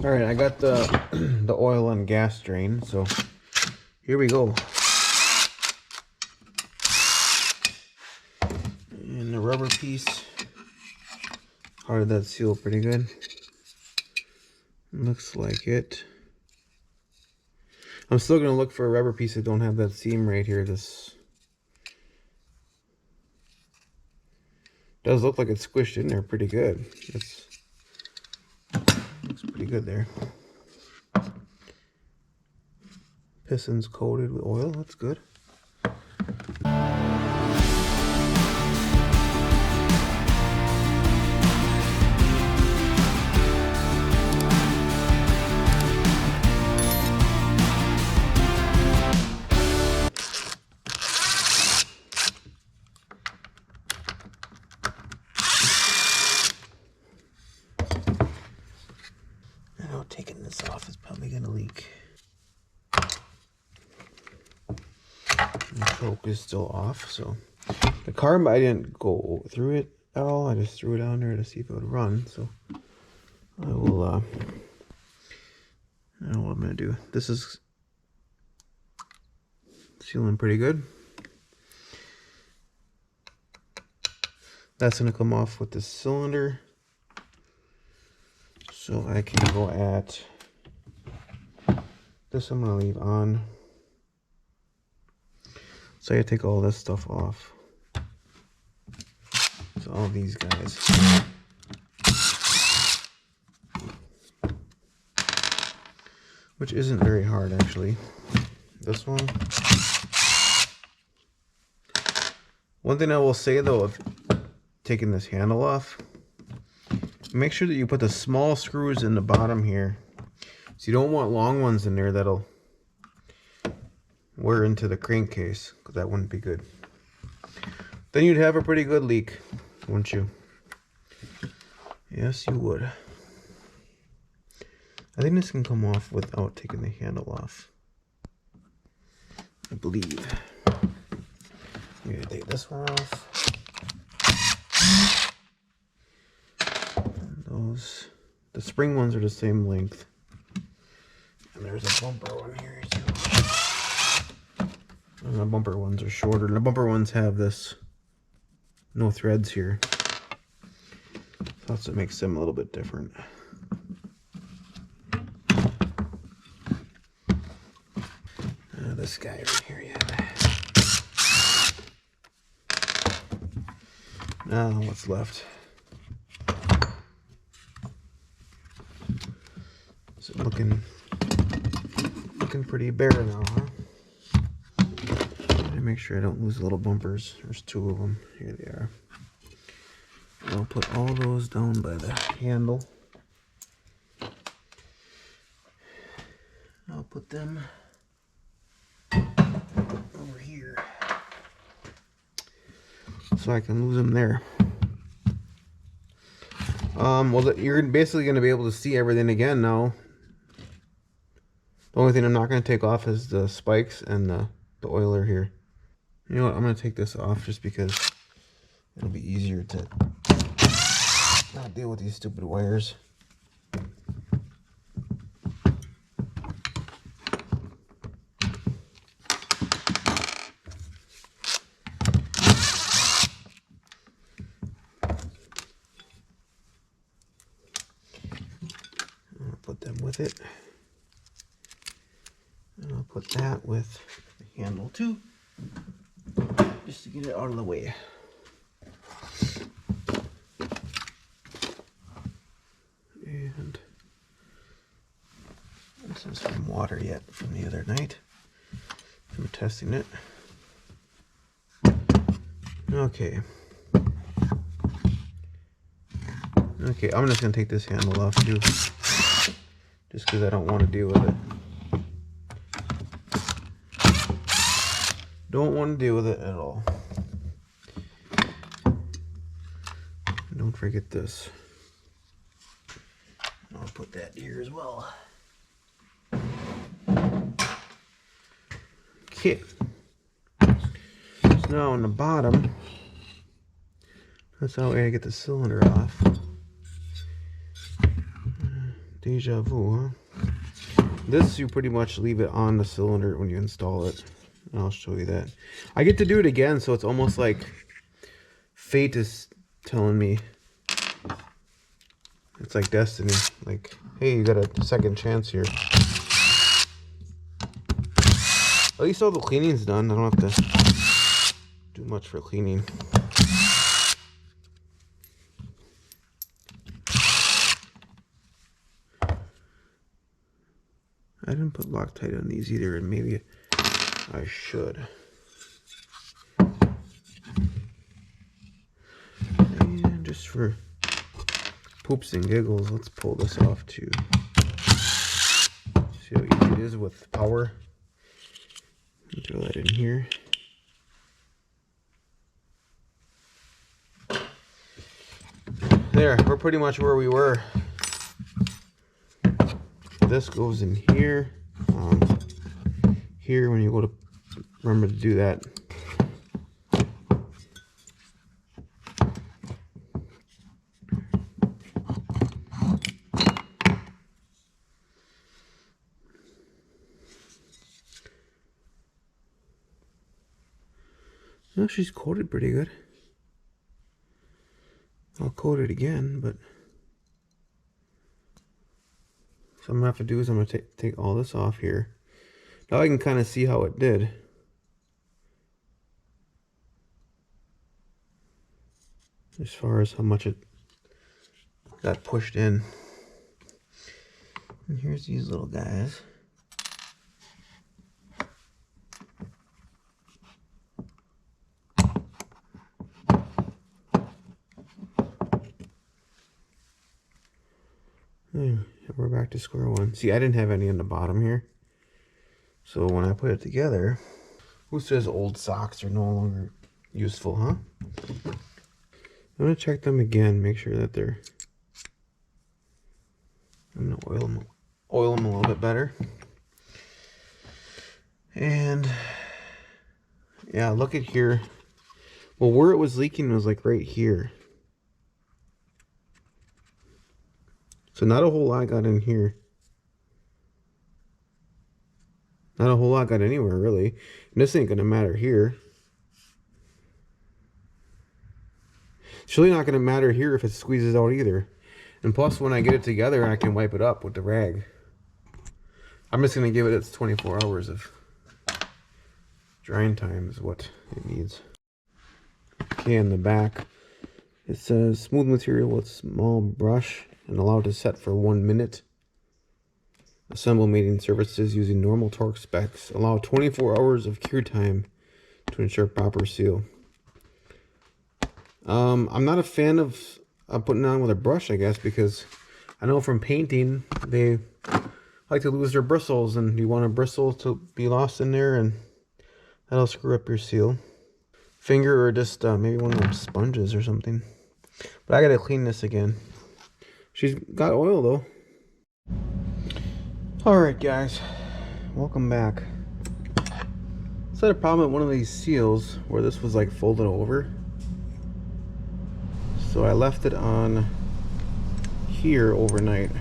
All right, I got the the oil and gas drain, so here we go. And the rubber piece, how did that seal? Pretty good. Looks like it. I'm still gonna look for a rubber piece that don't have that seam right here. This does look like it's squished in there pretty good. Looks pretty good there. Pistons coated with oil, that's good. I know taking this off is probably gonna leak. The choke is still off, so the carb, I didn't go through it at all. I just threw it on there to see if it would run. So I will. I don't know what I'm gonna do. This is sealing pretty good. That's gonna come off with the cylinder, so I can go at this. I'm gonna leave on. So I gotta take all this stuff off. So all these guys. Which isn't very hard actually. This one. One thing I will say though, of taking this handle off, make sure that you put the small screws in the bottom here. So you don't want long ones in there that'll wear into the crankcase, because that wouldn't be good. Then you'd have a pretty good leak, wouldn't you? Yes, you would. I think this can come off without taking the handle off, I believe. I'm gonna take this one off. And those, the spring ones are the same length. And there's a bumper one here too. And the bumper ones are shorter. And the bumper ones have this no threads here. So that's what makes them a little bit different. This guy right here, yeah. Now what's left? Is it looking pretty bare now, huh? Let me make sure I don't lose little bumpers. There's two of them. Here they are. I'll put all those down by the handle. I'll put them over here so I can lose them there. Well, you're basically going to be able to see everything again now. The only thing I'm not going to take off is the spikes and the oiler here. You know what? I'm going to take this off just because it'll be easier to not deal with these stupid wires. I'll put them with it. And I'll put that with the handle too, just to get it out of the way. And this is from water yet from the other night. I'm testing it. Okay. Okay, I'm just gonna take this handle off too, just because I don't want to deal with it. Don't want to deal with it at all. Don't forget this. I'll put that here as well. Okay. So now on the bottom, that's how I get the cylinder off. Deja vu, huh? This, you pretty much leave it on the cylinder when you install it. And I'll show you that. I get to do it again, so it's almost like fate is telling me. It's like destiny. Like, hey, you got a second chance here. At least all the cleaning's done. I don't have to do much for cleaning. I didn't put Loctite on these either, and maybe I should. And just for poops and giggles, let's pull this off too. See how easy it is with power. Throw that in here. There, we're pretty much where we were. This goes in here. Here, when you go to remember to do that. Well, she's coated pretty good. I'll coat it again, but so I'm gonna have to do is I'm gonna take all this off here. Now I can kind of see how it did. As far as how much it got pushed in. And here's these little guys. We're back to square one. See, I didn't have any on the bottom here. So when I put it together, who says old socks are no longer useful, huh? I'm gonna check them again, make sure that they're... I'm gonna oil them a little bit better. And yeah, look at here. Well, where it was leaking was like right here. So not a whole lot got in here. Not a whole lot got anywhere, really. And this ain't gonna matter here. It's really not gonna matter here if it squeezes out either. And plus, when I get it together, I can wipe it up with the rag. I'm just gonna give it its 24 hours of drying time is what it needs. Okay, in the back, it says smooth material with small brush and allowed to set for 1 minute. Assemble mating surfaces using normal torque specs. Allow 24 hours of cure time to ensure proper seal. I'm not a fan of putting it on with a brush, I guess, because I know from painting they like to lose their bristles, and you want a bristle to be lost in there, and that'll screw up your seal. Finger or just maybe one of them sponges or something. But I gotta clean this again. She's got oil though. Alright guys, welcome back. So I had a problem with one of these seals where this was like folded over. So I left it on here overnight.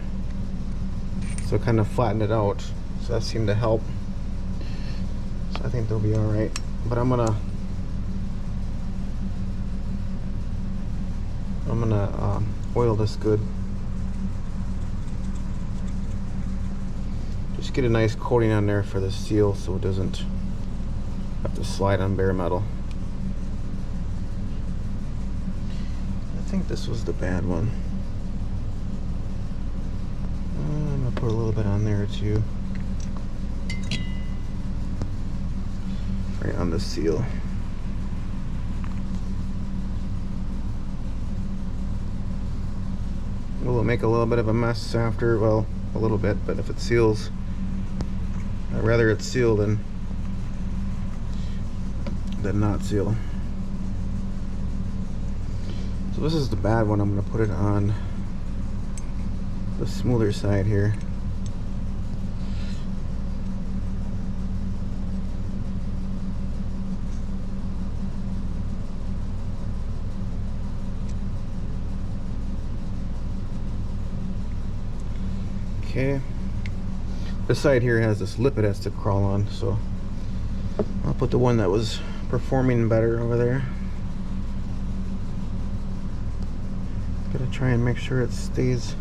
So it kind of flattened it out. So that seemed to help. So I think they'll be alright. But I'm gonna oil this good. Just get a nice coating on there for the seal so it doesn't have to slide on bare metal. I think this was the bad one. I'm gonna put a little bit on there too. Right on the seal. Will it make a little bit of a mess after? Well, a little bit, but if it seals, I'd rather it seal than not seal. So this is the bad one. I'm going to put it on the smoother side here. Okay. This side here has this lip it has to crawl on, so I'll put the one that was performing better over there. Gotta try and make sure it stays.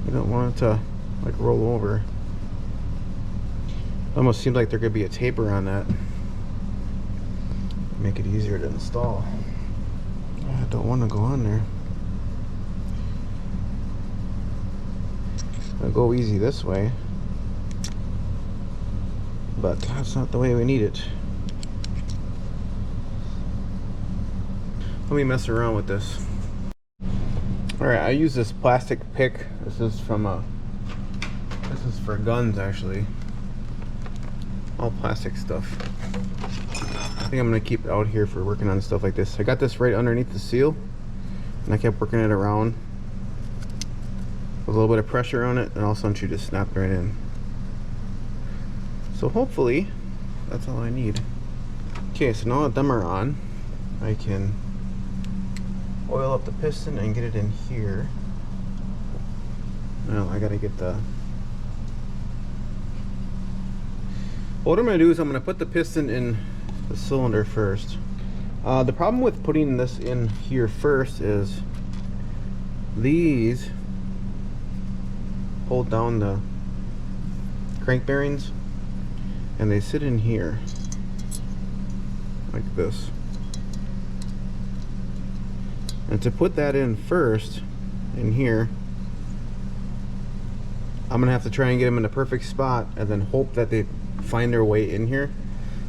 You don't want it to like roll over. It almost seems like there could be a taper on that. Make it easier to install. I don't want to go on there. I'll go easy this way, but that's not the way we need it. Let me mess around with this. Alright, I use this plastic pick. This is from this is for guns actually. All plastic stuff. I think I'm gonna keep it out here for working on stuff like this. I got this right underneath the seal, and I kept working it around with a little bit of pressure on it, and all of a sudden she just snapped right in. So hopefully that's all I need. Okay, so now that them are on, I can oil up the piston and get it in here. Now I gotta get the... What I'm gonna do is I'm gonna put the piston in the cylinder first. The problem with putting this in here first is these hold down the crank bearings, and they sit in here like this. And to put that in first, in here, I'm gonna have to try and get them in a perfect spot and then hope that they find their way in here.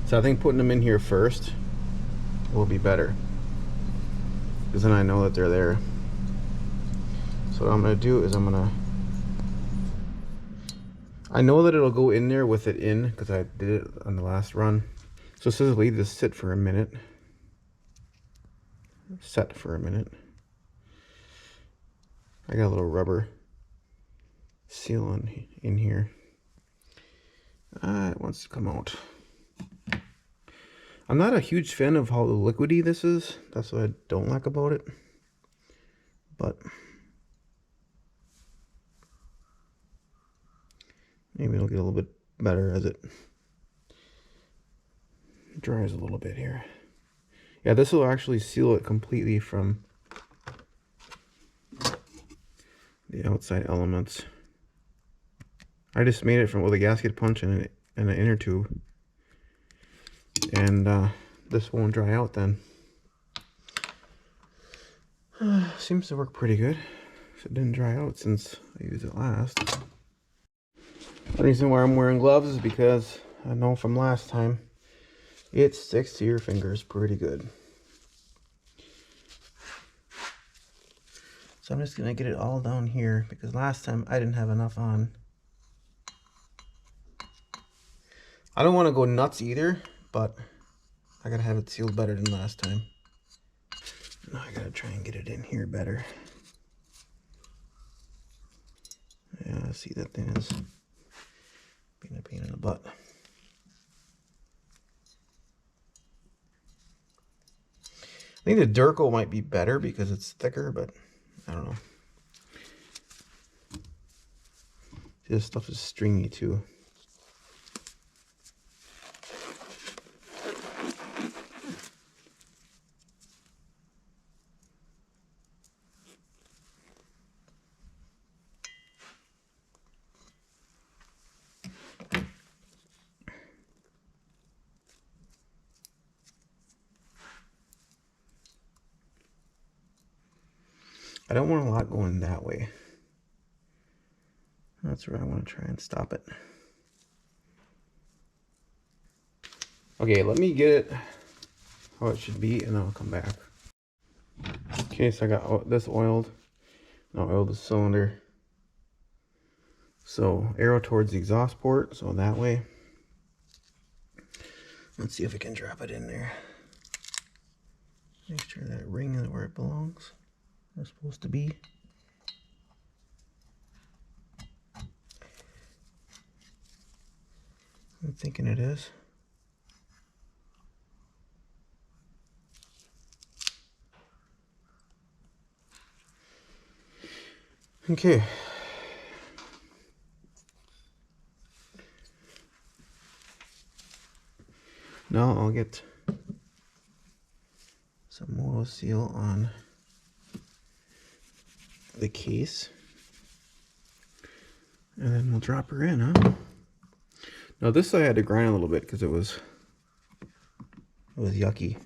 So I think putting them in here first will be better, because then I know that they're there. So what I'm gonna do is I know that it'll go in there with it in, because I did it on the last run. So it says leave this sit for a minute. Set for a minute. I got a little rubber seal in here. It wants to come out. I'm not a huge fan of how liquidy this is. That's what I don't like about it. But maybe it'll get a little bit better as it dries a little bit here. Yeah, this will actually seal it completely from the outside elements. I just made it with a gasket punch and an inner tube, and this won't dry out then. Seems to work pretty good. It didn't dry out since I used it last. The reason why I'm wearing gloves is because I know from last time it sticks to your fingers pretty good. So I'm just gonna get it all down here, because last time I didn't have enough on. I don't want to go nuts either, but I gotta have it sealed better than last time. Now I gotta try and get it in here better. Yeah, see, that thing is being a pain in the butt. I think the Durco might be better because it's thicker, but I don't know. This stuff is stringy too. I don't want a lot going that way. That's where I want to try and stop it. Okay, let me get it how it should be, and I'll come back. Okay, so I got this oiled. Now oil the cylinder. So arrow towards the exhaust port, so that way. Let's see if we can drop it in there. Make sure that ring is where it belongs. It's supposed to be. I'm thinking it is. Okay. Now I'll get some moto seal on the case. And then we'll drop her in, huh? Now this I had to grind a little bit because it was yucky.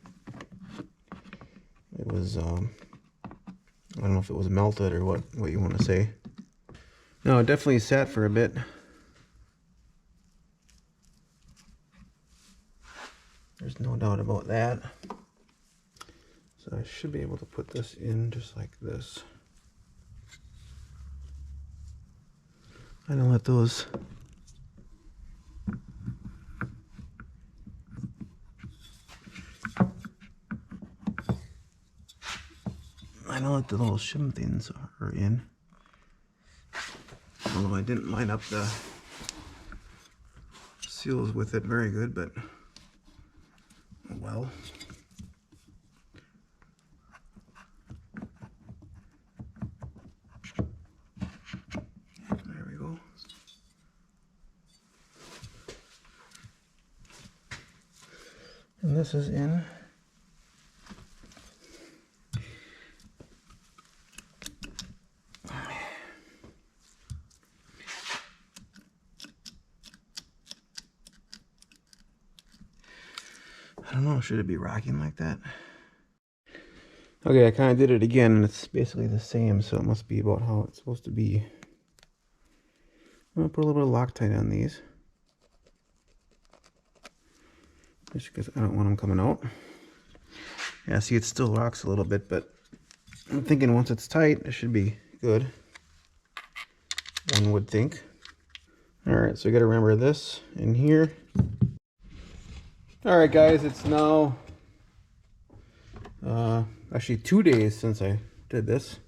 It was I don't know if it was melted or what you want to say. No, it definitely sat for a bit. There's no doubt about that. So I should be able to put this in just like this. I don't let those the little shim things are in. Although I didn't line up the seals with it very good, but oh well. There we go. And this is in. I don't know, should it be rocking like that? Okay, I kind of did it again, and it's basically the same, so it must be about how it's supposed to be. I'm going to put a little bit of Loctite on these. Just because I don't want them coming out. Yeah, see, it still rocks a little bit, but I'm thinking once it's tight, it should be good. One would think. Alright, so we got to remember this in here. Alright guys, it's now actually 2 days since I did this.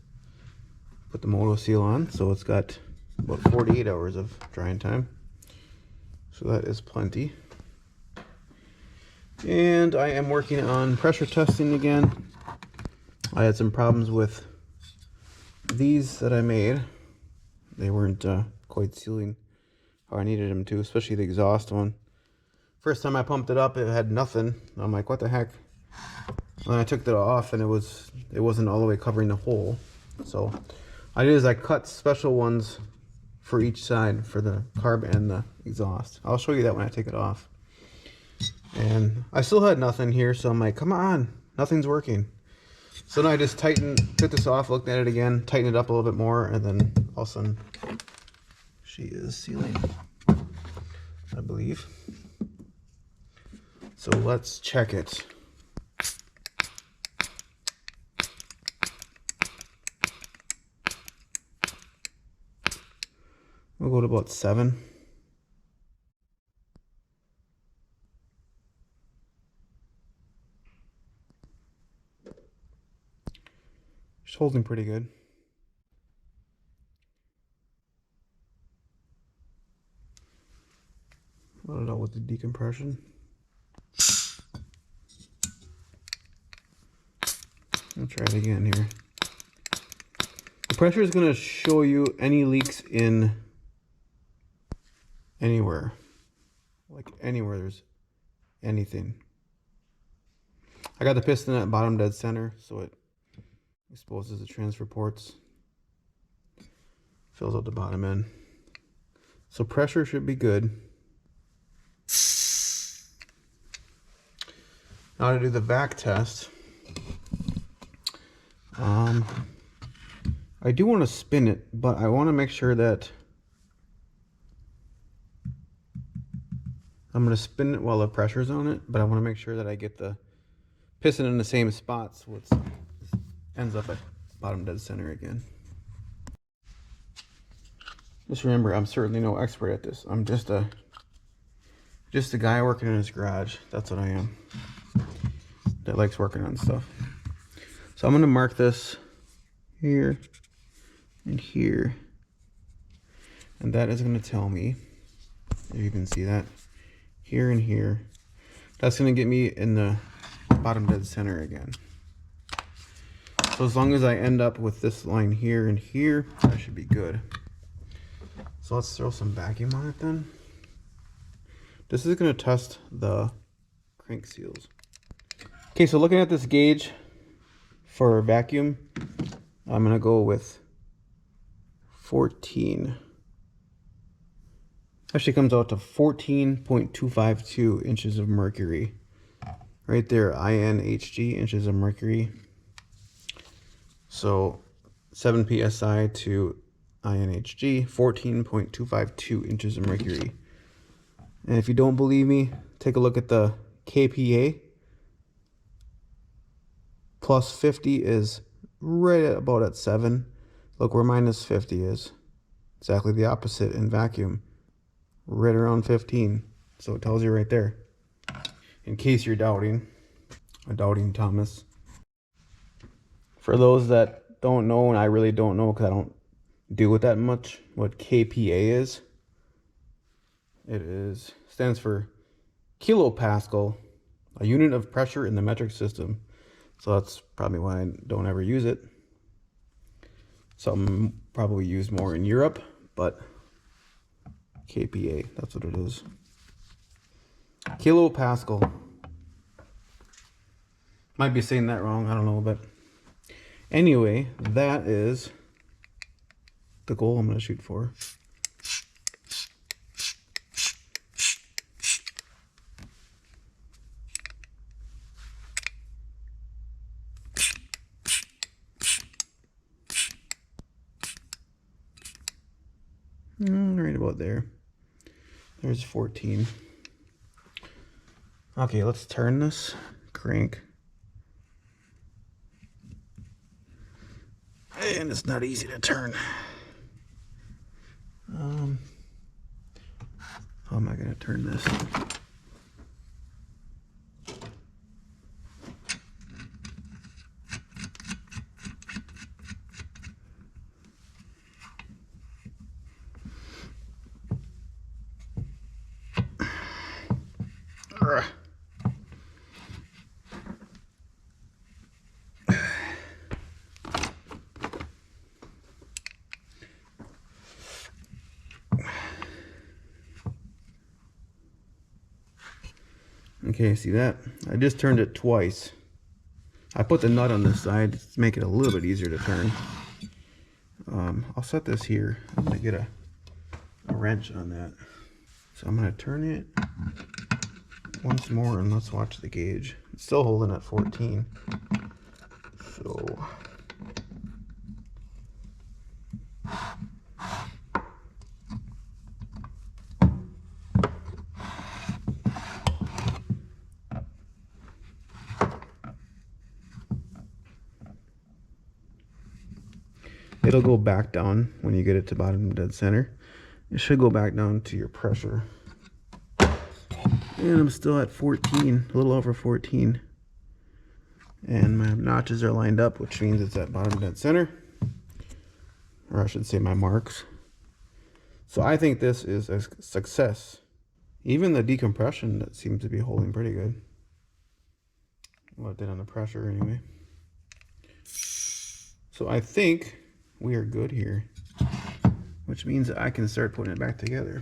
Put the moto seal on, so it's got about 48 hours of drying time. So that is plenty. And I am working on pressure testing again. I had some problems with these that I made. They weren't quite sealing how I needed them to, especially the exhaust one. First time I pumped it up, it had nothing. I'm like, what the heck? When I took that off, and it wasn't all the way covering the hole. So what I did is I cut special ones for each side for the carb and the exhaust. I'll show you that when I take it off. And I still had nothing here, so I'm like, come on, nothing's working. So then I just took this off, looked at it again, tightened it up a little bit more, and then all of a sudden she is sealing, I believe. So let's check it. We'll go to about 7. She's holding pretty good. Load it out with the decompression. I'll try it again here. The pressure is going to show you any leaks in anywhere. Like anywhere there's anything. I got the piston at bottom dead center, so it exposes the transfer ports. Fills out the bottom end. So pressure should be good. Now to do the back test. I do want to spin it, but I want to make sure that I'm going to spin it while the pressure's on it, but I want to make sure that I get the piston in the same spot so it ends up at bottom dead center again. Just remember, I'm certainly no expert at this. I'm just a guy working in his garage. That's what I am. That likes working on stuff. So I'm going to mark this here and here, and that is going to tell me, if you can see that, here and here. That's going to get me in the bottom dead center again. So So as long as I end up with this line here and here, that should be good. So let's throw some vacuum on it then. This is going to test the crank seals. Okay, so looking at this gauge for vacuum, I'm going to go with 14. Actually comes out to 14.252 inches of mercury. Right there, INHG, inches of mercury. So 7 psi to INHG, 14.252 inches of mercury. And if you don't believe me, take a look at the KPA. Plus 50 is right at about at 7. Look where minus 50 is. Exactly the opposite in vacuum. Right around 15. So it tells you right there. In case you're doubting. A doubting Thomas. For those that don't know, and I really don't know because I don't deal with that much, what KPA is. It stands for kilopascal, a unit of pressure in the metric system. So that's probably why I don't ever use it. Something probably used more in Europe, but KPA, that's what it is. Kilopascal. Might be saying that wrong, I don't know, but anyway, that is the goal I'm going to shoot for. Right about there. There's 14. Okay, let's turn this crank. And it's not easy to turn. How am I going to turn this? Okay, see that? I just turned it twice. I put the nut on this side to make it a little bit easier to turn. I'll set this here. I'm gonna get a wrench on that. So I'm gonna turn it once more and let's watch the gauge. It's still holding at 14. So it'll go back down when you get it to bottom dead center. It should go back down to your pressure. And I'm still at 14, a little over 14. And my notches are lined up, which means it's at bottom dead center. Or I should say my marks. So I think this is a success. Even the decompression, that seems to be holding pretty good. Well, it did on the pressure anyway. So I think we are good here, which means that I can start putting it back together.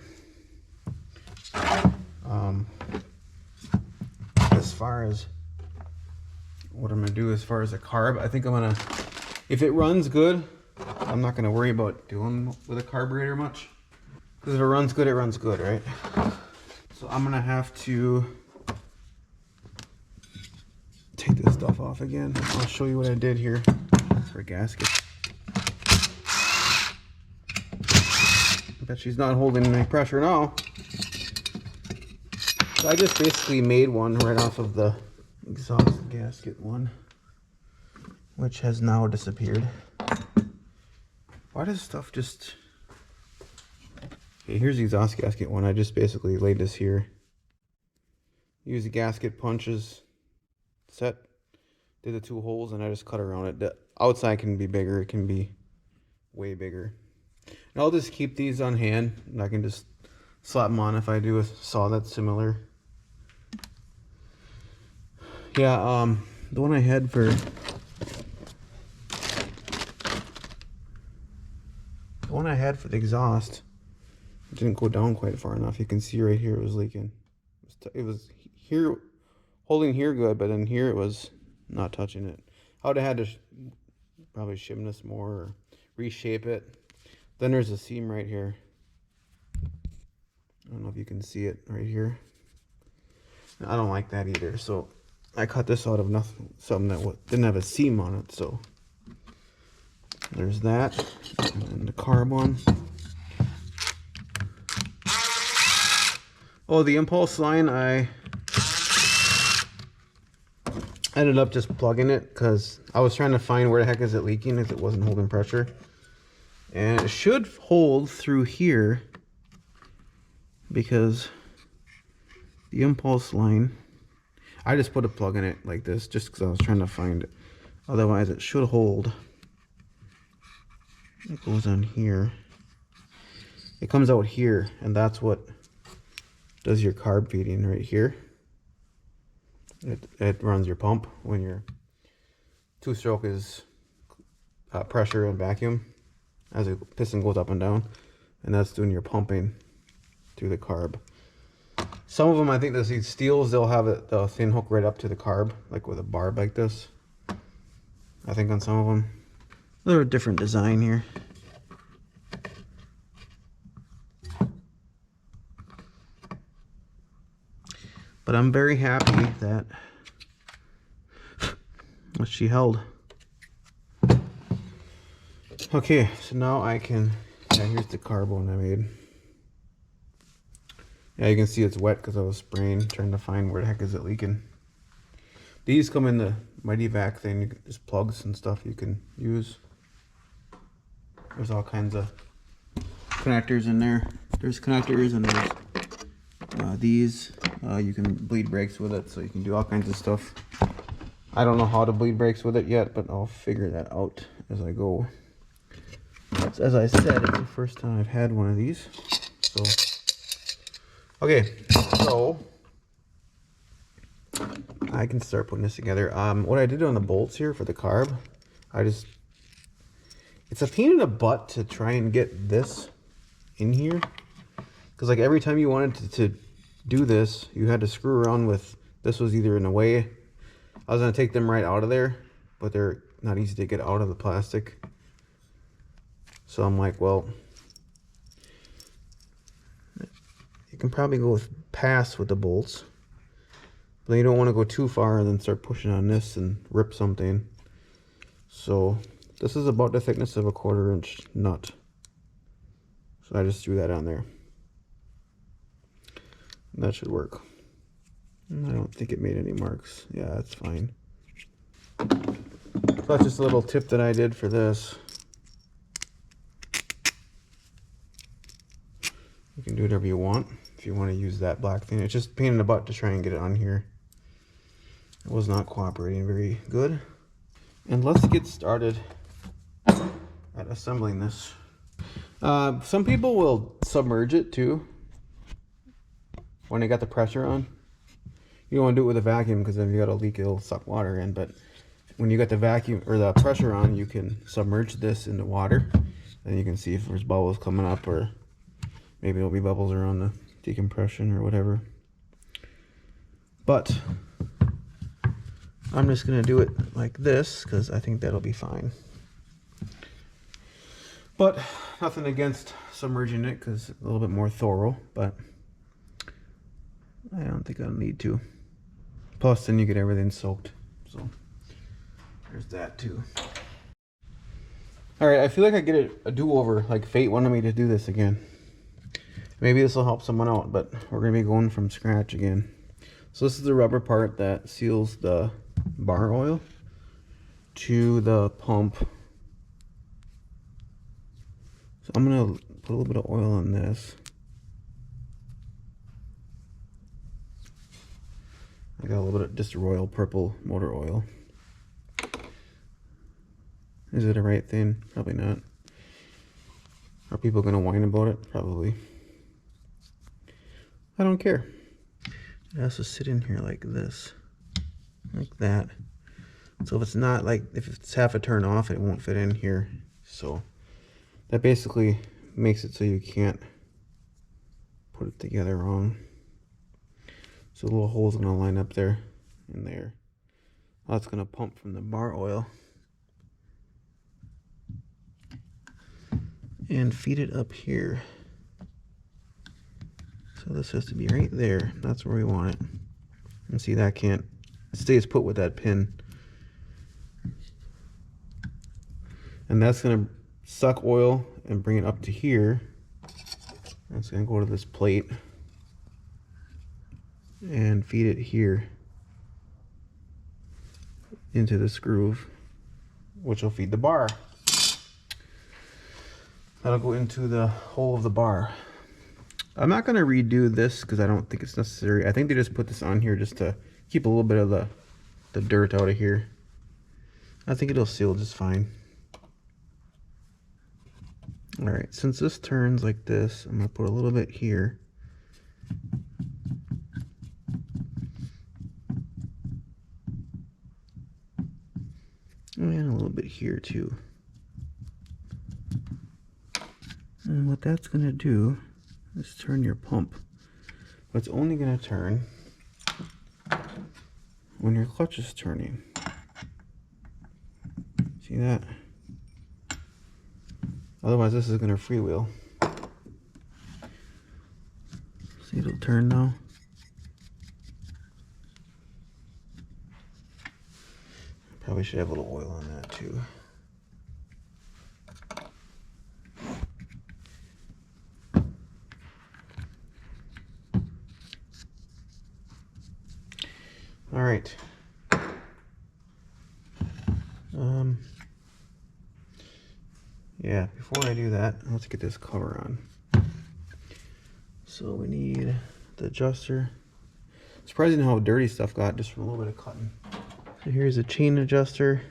As far as what I'm gonna do as far as a carb, I think I'm gonna, if it runs good, I'm not gonna worry about doing with a carburetor much, because if it runs good, right? So I'm gonna have to take this stuff off again. I'll show you what I did here for gaskets. I bet she's not holding any pressure now. So I just basically made one right off of the exhaust gasket one, which has now disappeared. Why does stuff just... Okay, here's the exhaust gasket one. I just basically laid this here. Use the gasket punches, set, did the 2 holes, and I just cut around it. The outside can be bigger. It can be way bigger. And I'll just keep these on hand, and I can just slap them on if I do a saw that's similar. Yeah, the one I had for The one I had for the exhaust didn't go down quite far enough. You can see right here it was leaking. It was here, holding here good, but in here it was not touching it. I would have had to probably shim this more or reshape it. Then there's a seam right here. I don't know if you can see it right here. I don't like that either, so I cut this out of something that didn't have a seam on it. So there's that, and then the carb one. Oh, the impulse line, I ended up just plugging it because I was trying to find where the heck is it leaking if it wasn't holding pressure. And it should hold through here because the impulse line, I just put a plug in it like this just because I was trying to find it. Otherwise it should hold. It goes on here. It comes out here, and that's what does your carb feeding right here. It runs your pump when your two-stroke is pressure and vacuum as the piston goes up and down, and that's doing your pumping through the carb. Some of them, I think these steels, they'll have the thin hook right up to the carb, like with a barb like this. I think on some of them. They're a different design here. But I'm very happy that she held. Okay, so now I can, yeah, here's the carbon I made. Yeah, you can see it's wet because I was spraying, trying to find where the heck is it leaking. These come in the Mighty Vac thing, you can, just plugs and stuff you can use. There's all kinds of connectors in there. There's connectors and there's these. You can bleed brakes with it, so you can do all kinds of stuff. I don't know how to bleed brakes with it yet, but I'll figure that out as I go. As I said, it's the first time I've had one of these. So, okay, so I can start putting this together. What I did on the bolts here for the carb, it's a pain in the butt to try and get this in here. Because like every time you wanted to do this, you had to screw around with, this was either in the way. I was going to take them right out of there, but they're not easy to get out of the plastic. So I'm like, well, you can probably go past with the bolts, but you don't want to go too far and then start pushing on this and rip something. So this is about the thickness of a 1/4 inch nut. So I just threw that on there. That should work. I don't think it made any marks. Yeah, that's fine. So that's just a little tip that I did for this. You can do whatever you want if you want to use that black thing. It's just a pain in the butt to try and get it on here. It was not cooperating very good. And let's get started at assembling this. Some people will submerge it too when they got the pressure on. You don't want to do it with a vacuum because if you got a leak, it'll suck water in. But when you got the vacuum or the pressure on, you can submerge this into water, and you can see if there's bubbles coming up, or maybe there'll be bubbles around the decompression or whatever. But I'm just gonna do it like this because I think that'll be fine. But nothing against submerging it because it's a little bit more thorough, but I don't think I'll need to. Plus then you get everything soaked. So there's that too. Alright, I feel like I get a do-over, like fate wanted me to do this again. Maybe this will help someone out, but we're going to be going from scratch again. So this is the rubber part that seals the bar oil to the pump. So I'm going to put a little bit of oil on this. I got a little bit of just royal purple motor oil. Is it the right thing? Probably not. Are people going to whine about it? Probably. I don't care. It has to sit in here like this. Like that. So if it's not like, if it's half a turn off, it won't fit in here. So That basically makes it so you can't put it together wrong. So the little hole's gonna line up there and there. That's gonna pump from the bar oil and feed it up here. So this has to be right there. That's where we want it. And see, that can't, it stays put with that pin. And that's gonna suck oil and bring it up to here. That's gonna go to this plate and feed it here into this groove, which will feed the bar. That'll go into the hole of the bar. I'm not gonna redo this because I don't think it's necessary. I think they just put this on here just to keep a little bit of the dirt out of here. I think it'll seal just fine. All right, since this turns like this, I'm gonna put a little bit here. And a little bit here too. And what that's gonna do is turn your pump. But it's only gonna turn when your clutch is turning. See that? Otherwise this is gonna freewheel. See, it'll turn now. Probably should have a little oil on that too. All right. Yeah, before I do that, let's get this cover on. So we need the adjuster. Surprising how dirty stuff got just from a little bit of cutting. So here's a chain adjuster.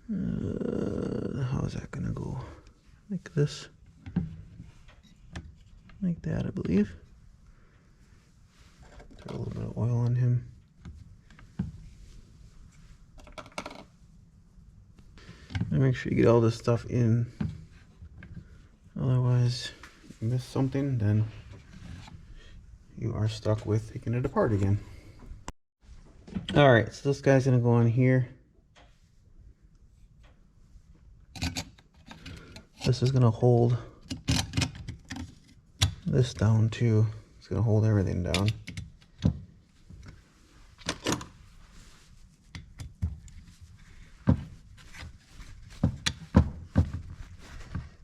How is that gonna go? Like this? Like that, I believe. Throw a little bit of oil on him. And make sure you get all this stuff in. Otherwise, if you miss something, then you are stuck with taking it apart again. All right, so this guy's gonna go on here. This is gonna hold this down too. It's gonna hold everything down.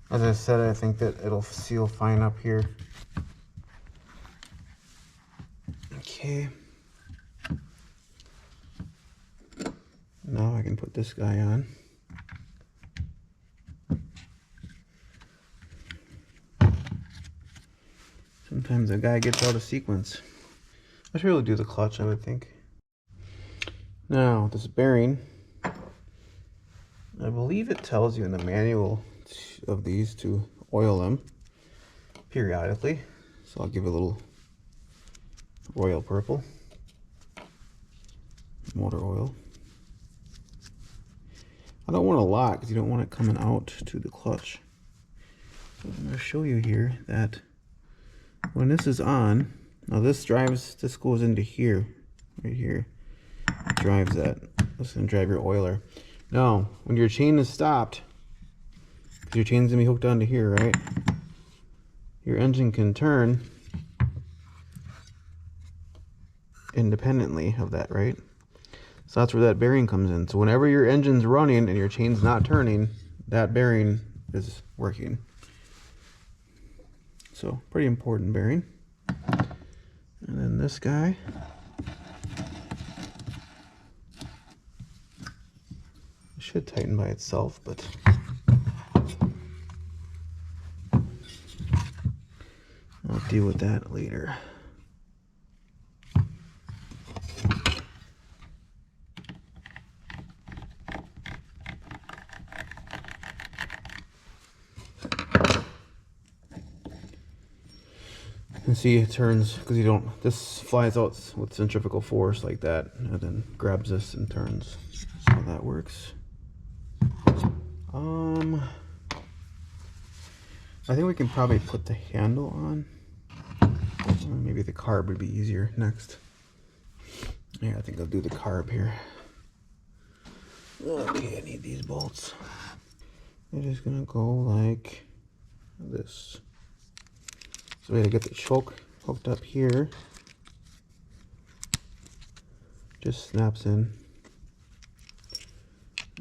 As I said, I think that it'll seal fine up here. Okay. Now I can put this guy on. Sometimes a guy gets out of sequence. I should really do the clutch, I would think. Now, this bearing, I believe it tells you in the manual of these to oil them periodically. So I'll give it a little royal purple motor oil. I don't want a lot because you don't want it coming out to the clutch. So I'm going to show you here that when this is on, now this goes into here, right here. It drives that. This is going to drive your oiler. Now, when your chain is stopped, because your chain's going to be hooked onto here, right? Your engine can turn independently of that, right? So that's where that bearing comes in. So whenever your engine's running and your chain's not turning, that bearing is working. So pretty important bearing. And then this guy. It should tighten by itself, but I'll deal with that later. And see, it turns because this flies out with centrifugal force like that, and then grabs this and turns. So that works. I think we can probably put the handle on. Maybe the carb would be easier next. Yeah, I think I'll do the carb here. Okay, I need these bolts. It is gonna go like this. So we gotta get the choke hooked up here. Just snaps in.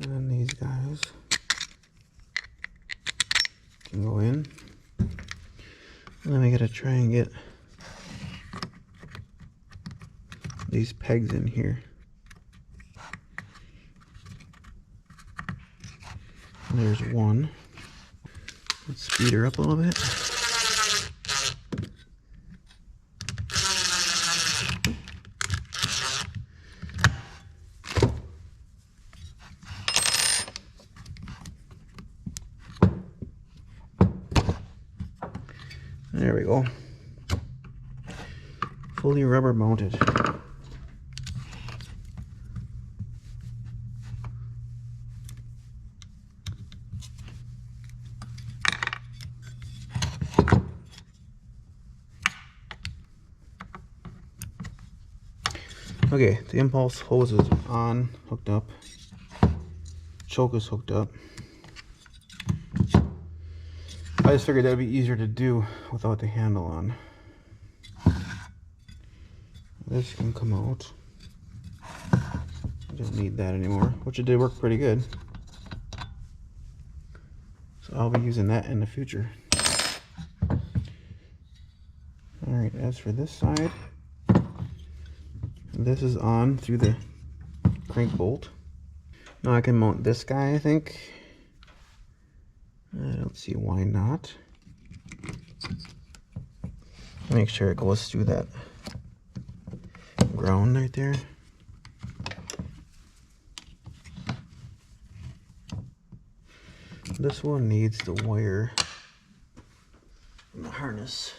And then these guys can go in. And then we gotta try and get these pegs in here. And there's one. Let's speed her up a little bit. There we go. Fully rubber mounted. Okay, the impulse hose is on, hooked up. Choke is hooked up. I just figured that would be easier to do without the handle on. This can come out. I don't need that anymore, which it did work pretty good. So I'll be using that in the future. Alright, as for this side, this is on through the crank bolt. Now I can mount this guy, I think. I don't see why not. Make sure it goes through that ground right there. This one needs the wire from the harness.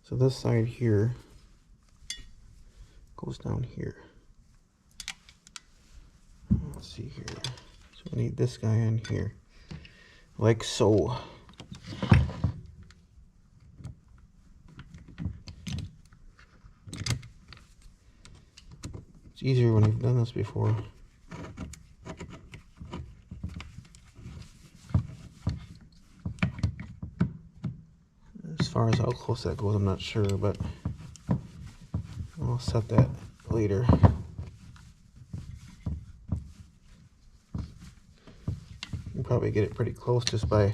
So this side here goes down here. Let's see here. So we need this guy in here, like so. It's easier when you've done this before. As far as how close that goes, I'm not sure, but I'll set that later. You can probably get it pretty close just by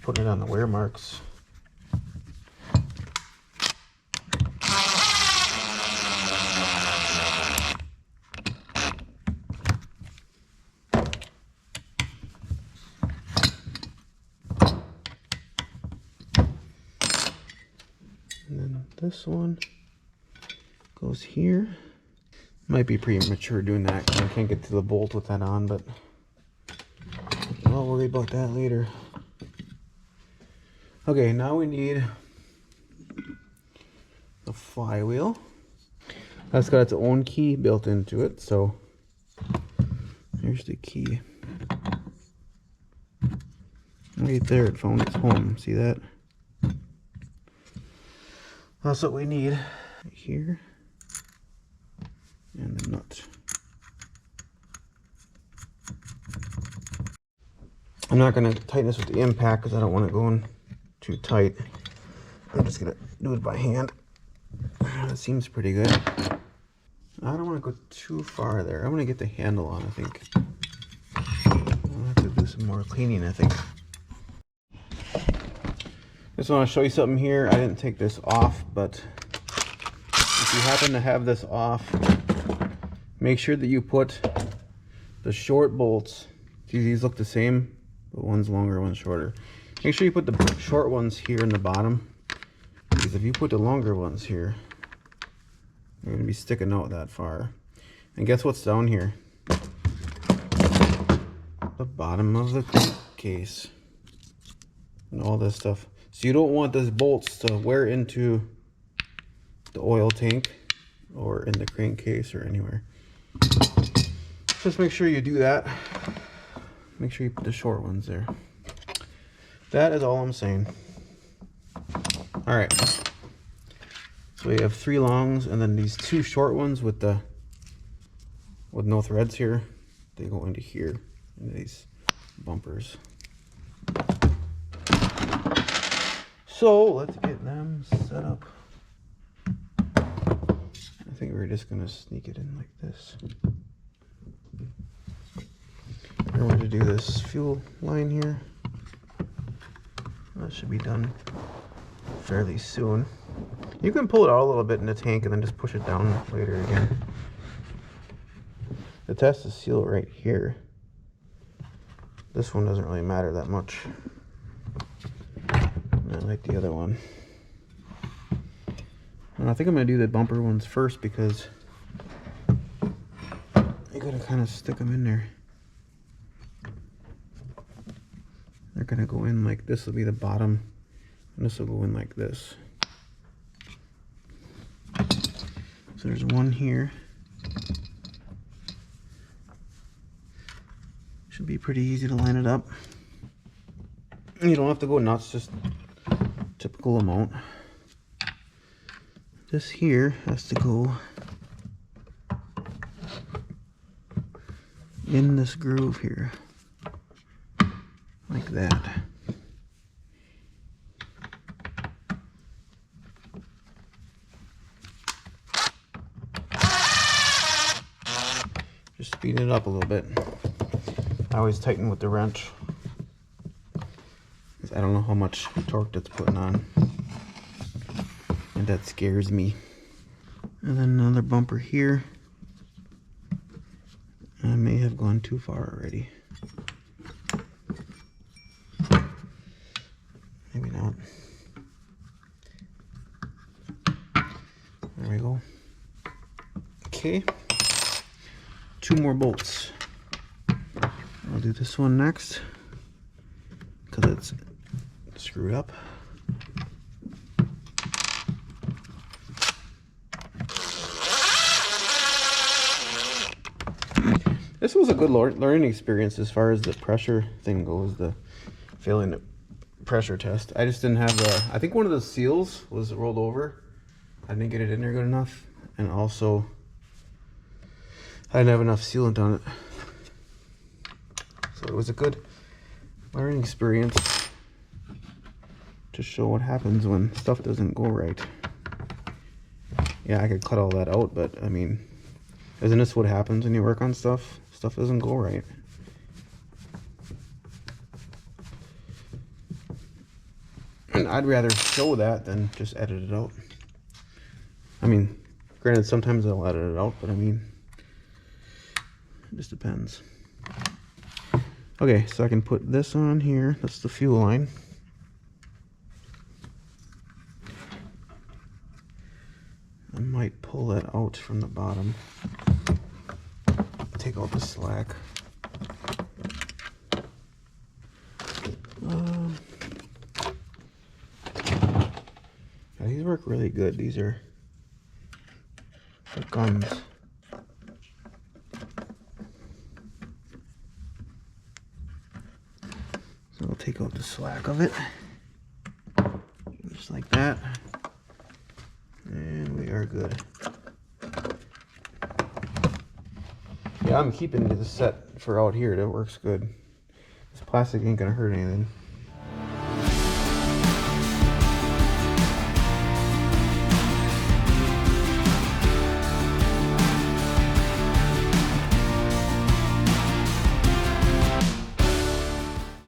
putting it on the wear marks. And then this one goes here. Might be premature doing that because I can't get to the bolt with that on, but I'll worry about that later. Okay, now we need the flywheel. That's got its own key built into it, so here's the key. Right there, it found its home. See that? That's what we need right here. And the nut. I'm not going to tighten this with the impact because I don't want it going too tight. I'm just going to do it by hand. That seems pretty good. I don't want to go too far there. I'm going to get the handle on, I think. I'll have to do some more cleaning, I think. Just want to show you something here. I didn't take this off, but if you happen to have this off, make sure that you put the short bolts. See, these look the same, but one's longer, one's shorter. Make sure you put the short ones here in the bottom, because if you put the longer ones here, they're going to be sticking out that far. And guess what's down here? The bottom of the case and all this stuff. So you don't want those bolts to wear into the oil tank or in the crankcase or anywhere. Just make sure you do that. make sure you put the short ones there. That is all I'm saying. All right. So we have 3 longs and then these 2 short ones with no threads here. They go into here, into these bumpers. So let's get them set up. I think we're just gonna sneak it in like this. We're going to do this fuel line here. That should be done fairly soon. You can pull it out a little bit in the tank and then just push it down later again. The test is sealed right here. This one doesn't really matter that much. Not like the other one. And I think I'm going to do the bumper ones first because you got to kind of stick them in there. They're going to go in like this will be the bottom, and this will go in like this. So there's one here. Should be pretty easy to line it up. You don't have to go nuts, just typical amount. This here has to go in this groove here, like that. Just speed it up a little bit. I always tighten with the wrench, 'cause I don't know how much torque that's putting on, and that scares me. And then another bumper here. I may have gone too far already. Maybe not. There we go. Okay. 2 more bolts. I'll do this one next because it's screwed up. This was a good learning experience as far as the pressure thing goes, the failing the pressure test. I just didn't have the, I think one of the seals was rolled over. I didn't get it in there good enough, and also I didn't have enough sealant on it. So it was a good learning experience to show what happens when stuff doesn't go right. Yeah, I could cut all that out, but I mean, isn't this what happens when you work on stuff? Stuff doesn't go right. And I'd rather show that than just edit it out. I mean, granted, sometimes I'll edit it out, but I mean, it just depends. Okay, so I can put this on here. That's the fuel line. I might pull that out from the bottom. Take out the slack. Yeah, these work really good. These are the guns. So I'll take out the slack of it. Just like that. And we are good. Yeah, I'm keeping this set for out here. That works good. This plastic ain't gonna hurt anything.